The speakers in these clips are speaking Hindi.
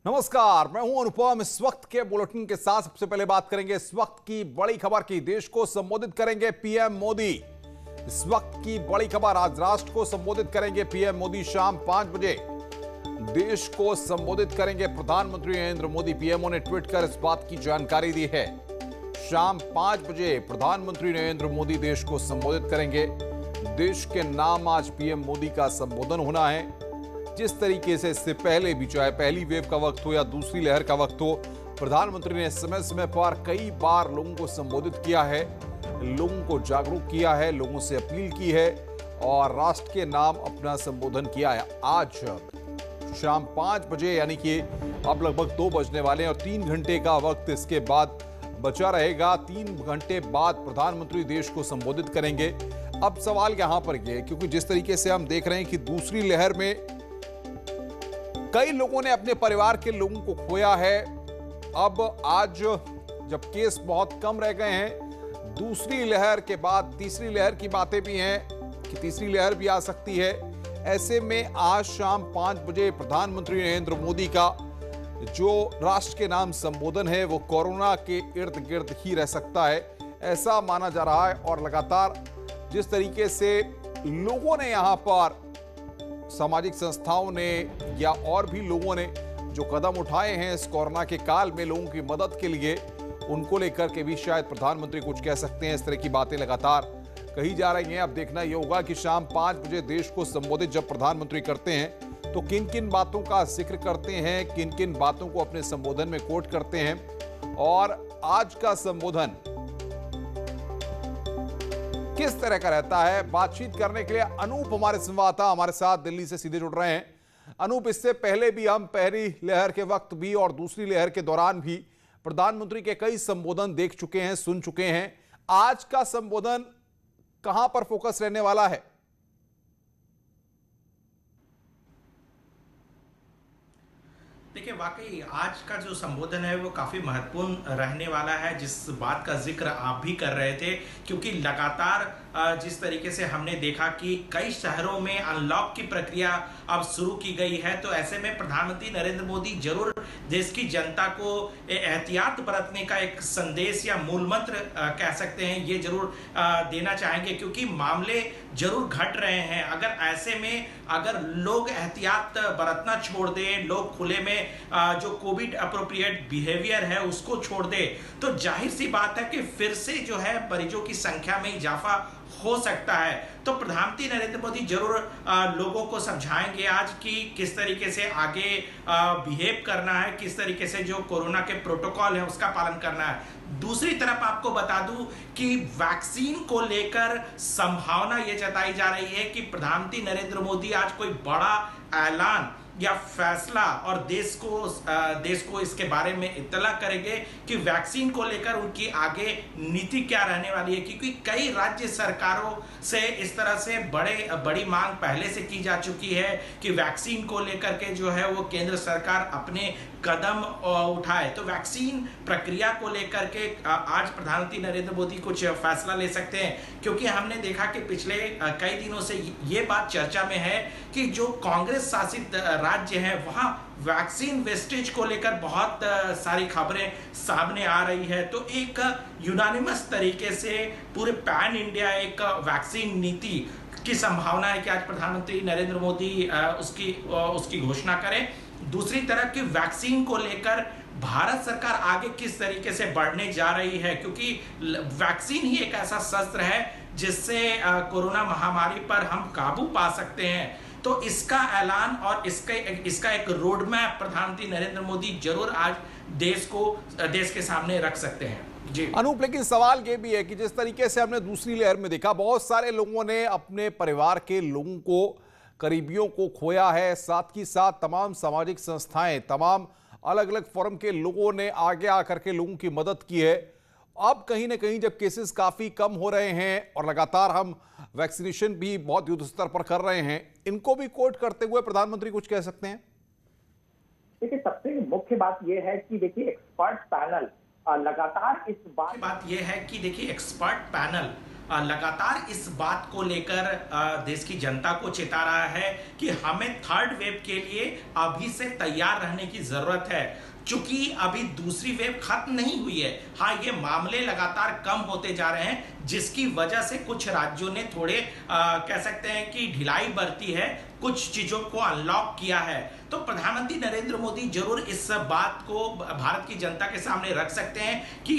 नमस्कार, मैं हूं अनुपम। इस वक्त के बुलेटिन के साथ सबसे पहले बात करेंगे इस वक्त की बड़ी खबर की। देश को संबोधित करेंगे पीएम मोदी। इस वक्त की बड़ी खबर, आज राष्ट्र को संबोधित करेंगे पीएम मोदी शाम 5 बजे। देश को संबोधित करेंगे प्रधानमंत्री नरेंद्र मोदी। पीएमओ ने ट्वीट कर इस बात की जानकारी दी है। शाम 5 बजे प्रधानमंत्री नरेंद्र मोदी देश को संबोधित करेंगे। देश के नाम आज पीएम मोदी का संबोधन होना है। जिस तरीके से इससे पहले भी, चाहे पहली वेव का वक्त हो या दूसरी लहर का वक्त हो, प्रधानमंत्री ने समय समय पर कई बार लोगों को संबोधित किया है, लोगों को जागरूक किया है, लोगों से अपील की है और राष्ट्र के नाम अपना संबोधन किया है। आज शाम 5 बजे, यानी कि अब लगभग 2 बजने वाले हैं और 3 घंटे का वक्त इसके बाद बचा रहेगा। 3 घंटे बाद प्रधानमंत्री देश को संबोधित करेंगे। अब सवाल यहां पर यह है, क्योंकि जिस तरीके से हम देख रहे हैं कि दूसरी लहर में कई लोगों ने अपने परिवार के लोगों को खोया है। अब आज जब केस बहुत कम रह गए हैं, दूसरी लहर के बाद तीसरी लहर की बातें भी हैं कि तीसरी लहर भी आ सकती है। ऐसे में आज शाम 5 बजे प्रधानमंत्री नरेंद्र मोदी का जो राष्ट्र के नाम संबोधन है वो कोरोना के इर्द गिर्द ही रह सकता है, ऐसा माना जा रहा है। और लगातार जिस तरीके से लोगों ने यहां पर, सामाजिक संस्थाओं ने या और भी लोगों ने जो कदम उठाए हैं इस कोरोना के काल में लोगों की मदद के लिए, उनको लेकर के भी शायद प्रधानमंत्री कुछ कह सकते हैं। इस तरह की बातें लगातार कही जा रही हैं। अब देखना यह होगा कि शाम 5 बजे देश को संबोधित जब प्रधानमंत्री करते हैं तो किन किन बातों का जिक्र करते हैं, किन किन बातों को अपने संबोधन में कोट करते हैं और आज का संबोधन किस तरह का रहता है। बातचीत करने के लिए अनूप हमारे संवाददाता हमारे साथ दिल्ली से सीधे जुड़ रहे हैं। अनूप, इससे पहले भी हम पहली लहर के वक्त भी और दूसरी लहर के दौरान भी प्रधानमंत्री के कई संबोधन देख चुके हैं, सुन चुके हैं। आज का संबोधन कहां पर फोकस रहने वाला है? देखिए, वाकई आज का जो संबोधन है वो काफ़ी महत्वपूर्ण रहने वाला है, जिस बात का जिक्र आप भी कर रहे थे, क्योंकि लगातार जिस तरीके से हमने देखा कि कई शहरों में अनलॉक की प्रक्रिया अब शुरू की गई है, तो ऐसे में प्रधानमंत्री नरेंद्र मोदी जरूर देश की जनता को एहतियात बरतने का एक संदेश या मूल मंत्र कह सकते हैं, ये जरूर देना चाहेंगे, क्योंकि मामले जरूर घट रहे हैं। अगर ऐसे में अगर लोग एहतियात बरतना छोड़ दें, लोग खुले में जो कोविड अप्रोप्रिएट बिहेवियर है उसको छोड़ दे, तो जाहिर सी बात है कि फिर से जो है मरीजों की संख्या में इजाफा हो सकता है। तो प्रधानमंत्री नरेंद्र मोदी जरूर लोगों को समझाएंगे आज कि किस तरीके से आगे बिहेव करना है, किस तरीके से जो कोरोना के प्रोटोकॉल है उसका पालन करना है। दूसरी तरफ आपको बता दूं कि वैक्सीन को लेकर संभावना यह जताई जा रही है कि प्रधानमंत्री नरेंद्र मोदी आज कोई बड़ा ऐलान या फैसला और देश को इसके बारे में इत्तला करेंगे कि वैक्सीन को लेकर उनकी आगे नीति क्या रहने वाली है, क्योंकि कई राज्य सरकारों से इस तरह से बड़ी मांग पहले से की जा चुकी है कि वैक्सीन को लेकर के जो है वो केंद्र सरकार अपने कदम उठाए। तो वैक्सीन प्रक्रिया को लेकर के आज प्रधानमंत्री नरेंद्र मोदी कुछ फैसला ले सकते हैं, क्योंकि हमने देखा कि पिछले कई दिनों से ये बात चर्चा में है कि जो कांग्रेस शासित राज्य हैं वहां वैक्सीन वेस्टेज को लेकर बहुत सारी खबरें सामने आ रही है। तो एक यूनानिमस तरीके से पूरे पैन इंडिया एक वैक्सीन नीति की संभावना है कि आज प्रधानमंत्री नरेंद्र मोदी उसकी घोषणा करें। दूसरी तरफ की वैक्सीन को लेकर भारत सरकार आगे किस तरीके से बढ़ने जा रही है, क्योंकि वैक्सीन ही एक ऐसा शस्त्र है जिससे कोरोना महामारी पर हम काबू पा सकते हैं। तो इसका ऐलान और इसका एक रोड मैप प्रधानमंत्री नरेंद्र मोदी जरूर आज देश के सामने रख सकते हैं। जी अनूप, लेकिन सवाल यह भी है कि जिस तरीके से हमने दूसरी लहर में देखा, बहुत सारे लोगों ने अपने परिवार के लोगों को, करीबियों को खोया है। साथ ही साथ तमाम सामाजिक संस्थाएं, तमाम अलग अलग फोरम के लोगों ने आगे आकर के लोगों की मदद की है। अब कहीं ना कहीं जब केसेस काफी कम हो रहे हैं और लगातार हम वैक्सीनेशन भी बहुत युद्ध स्तर पर कर रहे हैं, इनको भी कोट करते हुए प्रधानमंत्री कुछ कह सकते हैं? देखिए, सबसे मुख्य बात यह है कि देखिए एक्सपर्ट पैनल लगातार इस बात यह है कि देखिए एक्सपर्ट पैनल लगातार इस बात को लेकर देश की जनता को चेता रहा है कि हमें थर्ड वेव के लिए अभी से तैयार रहने की जरूरत है, चूंकि अभी दूसरी वेव खत्म नहीं हुई है। हाँ, ये मामले लगातार कम होते जा रहे हैं, जिसकी वजह से कुछ राज्यों ने थोड़े कह सकते हैं कि ढिलाई बरती है, कुछ चीजों को अनलॉक किया है। तो प्रधानमंत्री नरेंद्र मोदी जरूर इस बात को भारत की जनता के सामने रख सकते हैं कि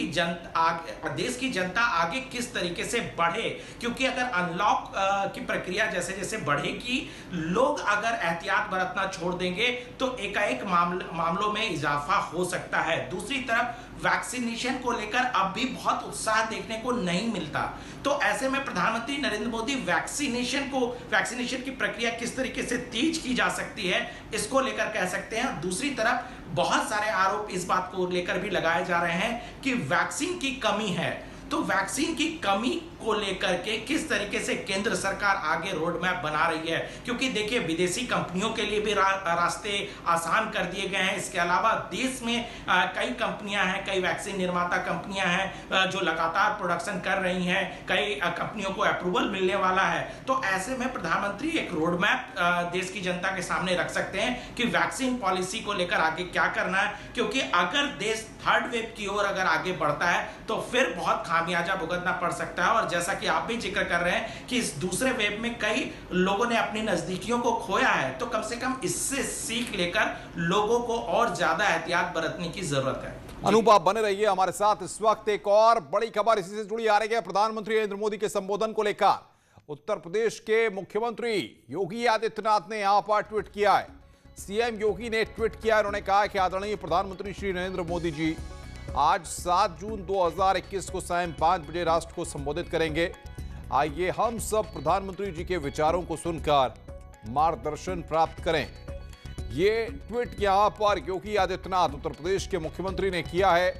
देश की जनता आगे किस तरीके से बढ़े, क्योंकि अगर अनलॉक की प्रक्रिया जैसे जैसे बढ़ेगी, लोग अगर एहतियात बरतना छोड़ देंगे तो एकाएक मामलों में इजाफा हो सकता है। दूसरी तरफ वैक्सीनेशन को लेकर अब भी बहुत उत्साह देखने को नहीं मिलता, तो ऐसे में प्रधानमंत्री नरेंद्र मोदी वैक्सीनेशन की प्रक्रिया किस तरीके से तेज की जा सकती है, इसको लेकर कह सकते हैं। दूसरी तरफ बहुत सारे आरोप इस बात को लेकर भी लगाए जा रहे हैं कि वैक्सीन की कमी है, तो वैक्सीन की कमी को लेकर के किस तरीके से केंद्र सरकार आगे रोड मैप बना रही है, क्योंकि देखिए विदेशी कंपनियों के लिए भी रास्ते आसान कर दिए गए हैं। इसके अलावा देश में कई कंपनियां हैं, कई वैक्सीन निर्माता कंपनियां हैं जो लगातार प्रोडक्शन कर रही हैं, कई कंपनियों को अप्रूवल मिलने वाला है। तो ऐसे में प्रधानमंत्री एक रोड मैप देश की जनता के सामने रख सकते हैं कि वैक्सीन पॉलिसी को लेकर आगे क्या करना है, क्योंकि अगर देश थर्ड वेव की ओर अगर आगे बढ़ता है तो फिर बहुत खामियाजा भुगतना पड़ सकता है। और जैसा कि आप भी जिक्र कर रहे हैं कि इस दूसरे वेव में कई लोगों ने अपनी नजदीकियों को खोया है, तो कम से कम इससे सीख लेकर लोगों को और ज्यादा एहतियात बरतने की जरूरत है। अनूप, आप बने रहिए हमारे साथ। इस वक्त एक और बड़ी खबर इसी से जुड़ी आ रही है। प्रधानमंत्री नरेंद्र मोदी के संबोधन को लेकर उत्तर प्रदेश के मुख्यमंत्री योगी आदित्यनाथ ने यहां पर ट्वीट किया है। सीएम योगी ने ट्वीट किया, उन्होंने कहा कि आदरणीय प्रधानमंत्री श्री नरेंद्र मोदी जी आज 7 जून 2021 को सायं 5 बजे राष्ट्र को संबोधित करेंगे। आइए हम सब प्रधानमंत्री जी के विचारों को सुनकर मार्गदर्शन प्राप्त करें। ये ट्वीट यहां पर योगी आदित्यनाथ उत्तर प्रदेश के मुख्यमंत्री ने किया है।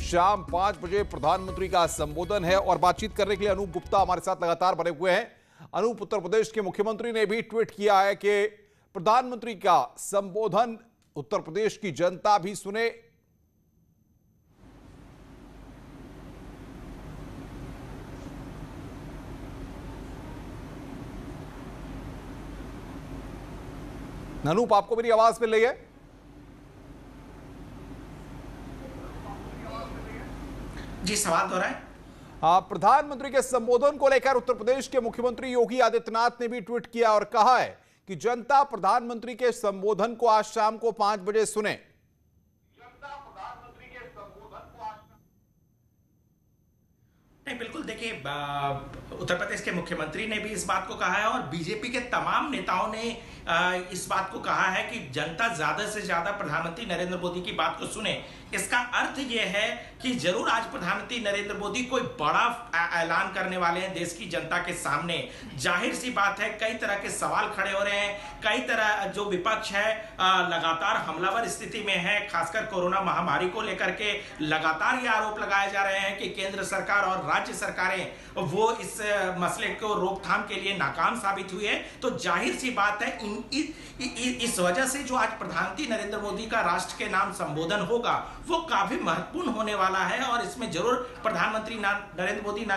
शाम 5 बजे प्रधानमंत्री का संबोधन है और बातचीत करने के लिए अनूप गुप्ता हमारे साथ लगातार बने हुए हैं। अनूप, उत्तर प्रदेश के मुख्यमंत्री ने भी ट्वीट किया है कि प्रधानमंत्री का संबोधन उत्तर प्रदेश की जनता भी सुने। अनूप, आपको मेरी आवाज मिल रही है? जी, सवाल दोहराएं। प्रधानमंत्री के संबोधन को लेकर उत्तर प्रदेश के मुख्यमंत्री योगी आदित्यनाथ ने भी ट्वीट किया और कहा है कि जनता प्रधानमंत्री के संबोधन को आज शाम को 5 बजे सुने। नहीं, बिल्कुल देखिए, उत्तर प्रदेश के मुख्यमंत्री ने भी इस बात को कहा है और बीजेपी के तमाम नेताओं ने इस बात को कहा है कि जनता ज्यादा से ज्यादा प्रधानमंत्री नरेंद्र मोदी की बात को सुने। इसका अर्थ यह है कि जरूर आज प्रधानमंत्री नरेंद्र मोदी कोई बड़ा ऐलान करने वाले हैं देश की जनता के सामने। जाहिर सी बात है, कई तरह के सवाल खड़े हो रहे हैं, कई तरह जो विपक्ष है लगातार हमलावर स्थिति में है, खासकर कोरोना महामारी को लेकर के लगातार ये आरोप लगाए जा रहे हैं कि केंद्र सरकार और राज्य सरकारें वो इस मसले को रोकथाम के लिए नाकाम साबित हुई है। तो जाहिर सी बात है इस वजह से जो आज प्रधानमंत्री नरेंद्र मोदी का राष्ट्र के नाम संबोधन होगा वो काफी महत्वपूर्ण होने वाला है और इसमें जरूर प्रधानमंत्री नरेंद्र मोदी ना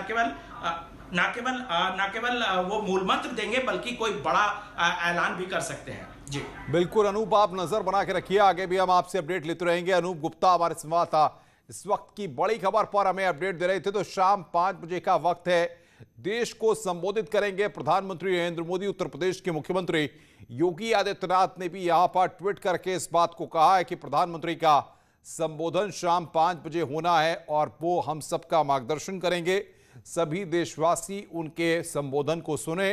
केवल वो मूल मंत्र देंगे बल्कि कोई बड़ा ऐलान भी कर सकते हैं। जी बिल्कुल अनूप, आप नजर बना के रखिए, आगे भी हम आपसे अपडेट लेते रहेंगे। अनूप गुप्ता हमारे संवाददाता इस वक्त की बड़ी खबर पर हमें अपडेट दे रहे थे। तो शाम 5 बजे का वक्त है, देश को संबोधित करेंगे प्रधानमंत्री नरेंद्र मोदी। उत्तर प्रदेश के मुख्यमंत्री योगी आदित्यनाथ ने भी यहां पर ट्वीट करके इस बात को कहा है कि प्रधानमंत्री का संबोधन शाम 5 बजे होना है और वो हम सबका मार्गदर्शन करेंगे। सभी देशवासी उनके संबोधन को सुने।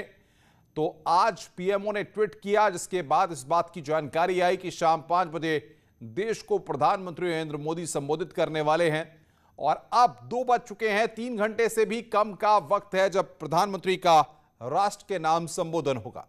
तो आज पीएमओ ने ट्वीट किया, जिसके बाद इस बात की जानकारी आई कि शाम 5 बजे देश को प्रधानमंत्री नरेंद्र मोदी संबोधित करने वाले हैं। और अब 2 बज चुके हैं, 3 घंटे से भी कम का वक्त है जब प्रधानमंत्री का राष्ट्र के नाम संबोधन होगा।